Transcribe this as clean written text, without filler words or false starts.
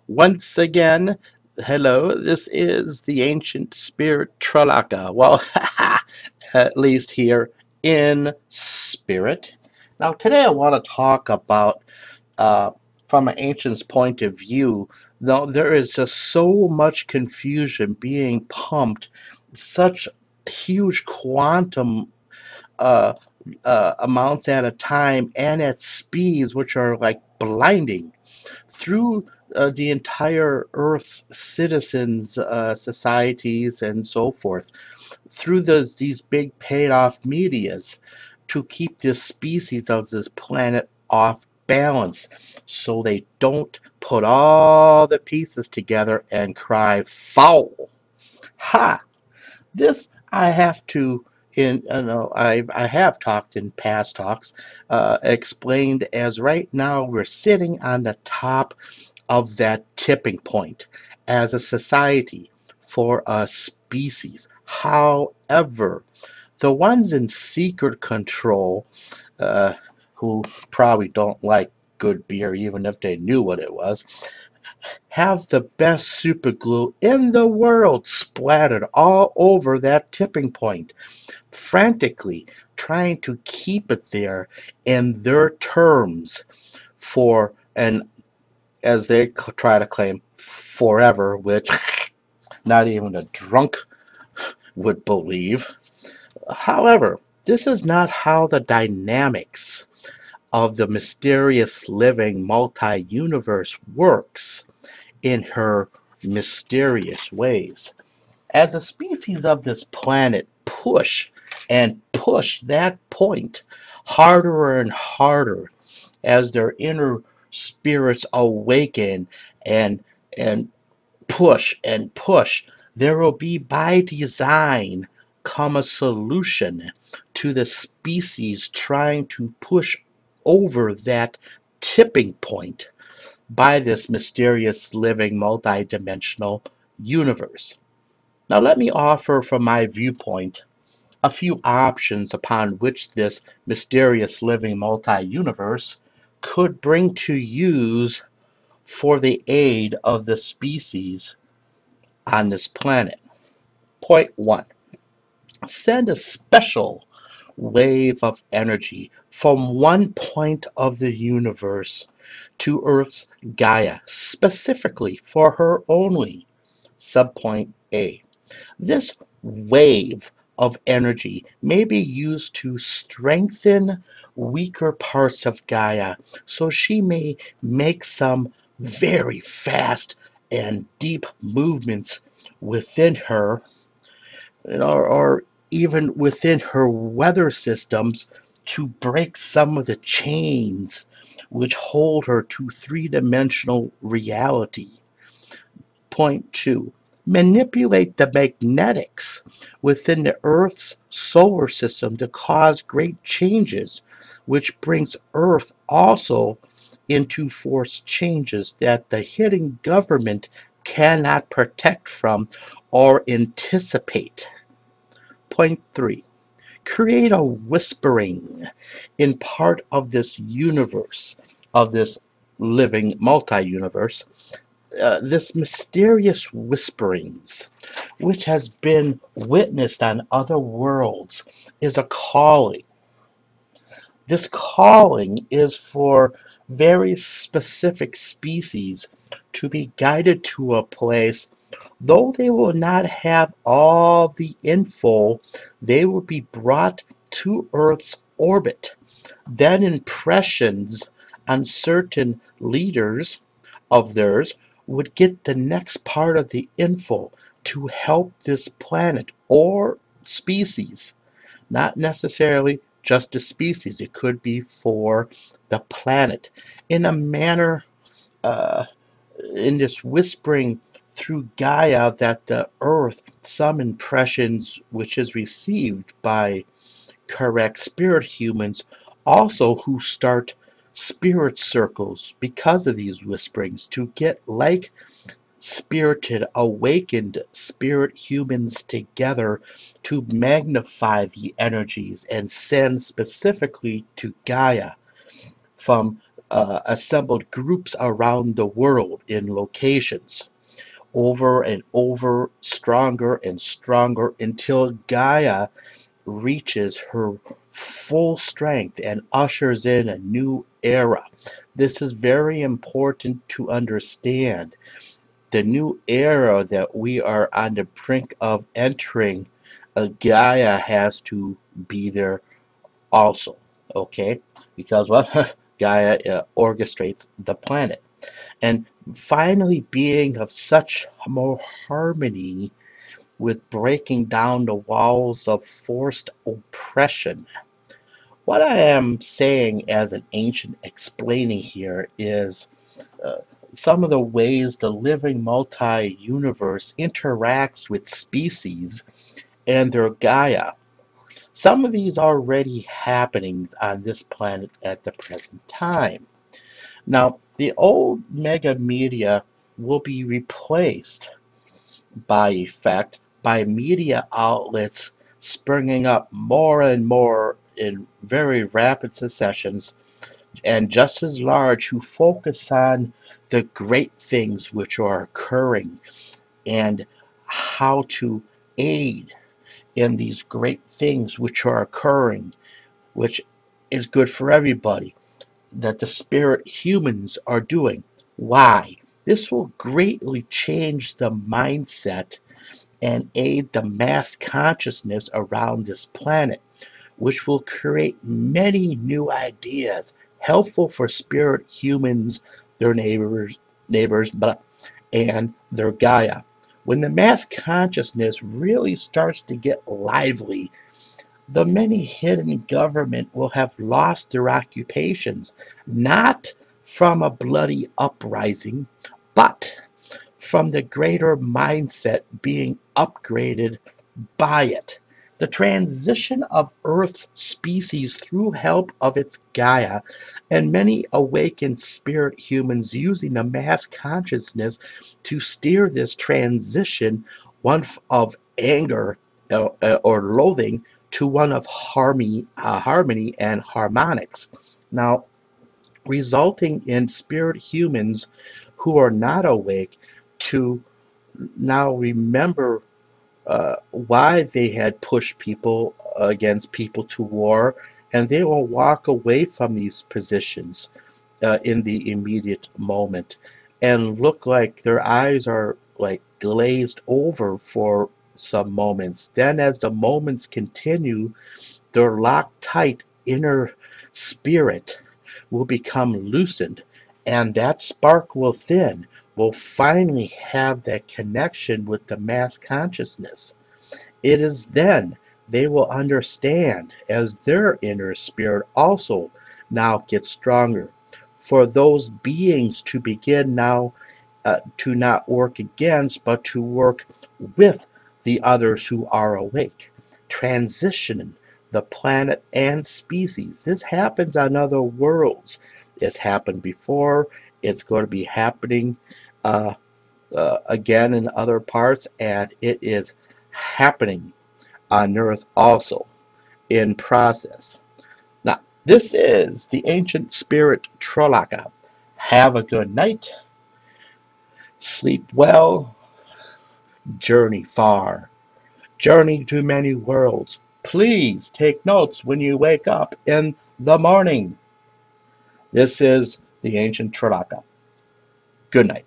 Once again, hello, this is the ancient spirit tralaka. Well, at least here in spirit. Now, today I want to talk about, uh, from an ancient's point of view, though there is just so much confusion being pumped, such huge quantum uh, amounts at a time and at speeds which are like blinding through the entire Earth's citizens, societies, and so forth, through these big paid off medias to keep this species of this planet off balance so they don't put all the pieces together and cry foul. Ha! This I have to in I have talked in past talks, explained as right now we're sitting on the top of that tipping point as a society for a species. However, the ones in secret control, uh, who probably don't like good beer even if they knew what it was, have the best super glue in the world splattered all over that tipping point, frantically trying to keep it there in their terms for an, as they try to claim, forever, which not even a drunk would believe. However, this is not how the dynamics of the mysterious living multi-universe works in her mysterious ways. As a species of this planet push and push that point harder and harder as their inner spirits awaken and and push, there will be by design come a solution to the species trying to push over that tipping point by this mysterious living multidimensional universe. Now, let me offer from my viewpoint a few options upon which this mysterious living multi universe could bring to use for the aid of the species on this planet. Point one, send a special wave of energy from one point of the universe to Earth's Gaia, specifically for her only. Subpoint A. This wave of energy may be used to strengthen weaker parts of Gaia so she may make some very fast and deep movements within her, or even within her weather systems, to break some of the chains which hold her to three-dimensional reality. Point two, manipulate the magnetics within the Earth's solar system to cause great changes, which brings Earth also into force changes that the hidden government cannot protect from or anticipate. Point three, create a whispering in part of this universe, of this living multi universe, this mysterious whisperings, which has been witnessed on other worlds, is a calling. This calling is for very specific species to be guided to a place. Though they will not have all the info, they will be brought to Earth's orbit. Then impressions on certain leaders of theirs would get the next part of the info to help this planet or species, not necessarily just a species. It could be for the planet in a manner, uh, in this whispering through Gaia, that the Earth, some impressions which is received by correct spirit humans, also who start spirit circles because of these whisperings to get like spirited, awakened spirit humans together to magnify the energies and send specifically to Gaia from assembled groups around the world in locations, over and over, stronger and stronger, until Gaia reaches her full strength and ushers in a new era. This is very important to understand. The new era that we are on the brink of entering, Gaia has to be there also, okay? Because, well, Gaia orchestrates the planet. And finally, being of such more harmony with breaking down the walls of forced oppression. What I am saying as an ancient explaining here is uh, some of the ways the living multi universe interacts with species and their Gaia. Some of these are already happening on this planet at the present time. Now, the old mega media will be replaced by effect by media outlets springing up more and more in very rapid successions and just as large who focus on the great things which are occurring and how to aid in these great things which are occurring, which is good for everybody, that the spirit humans are doing. Why? This will greatly change the mindset and aid the mass consciousness around this planet, which will create many new ideas helpful for spirit humans, their neighbors, and their Gaia. When the mass consciousness really starts to get lively, the many hidden government will have lost their occupations, not from a bloody uprising, but from the greater mindset being upgraded by it. The transition of Earth's species through help of its Gaia, and many awakened spirit humans using the mass consciousness to steer this transition, one of anger or loathing to one of harmony and harmonics. Now, resulting in spirit humans who are not awake to now remember why they had pushed people against people to war, and they will walk away from these positions in the immediate moment and look like their eyes are like glazed over for some moments. Then, as the moments continue, their locked tight inner spirit will become loosened, and that spark will thin, will finally have that connection with the mass consciousness. It is then they will understand as their inner spirit also now gets stronger. For those beings to begin now to not work against, but to work with the others who are awake. Transitioning the planet and species. This happens on other worlds. It's happened before. It's going to be happening uh, again in other parts, and it is happening on Earth also in process. Now, this is the ancient spirit tralaka. Have a good night. Sleep well. Journey far. Journey to many worlds. Please take notes when you wake up in the morning. This is the ancient tralaka. Good night.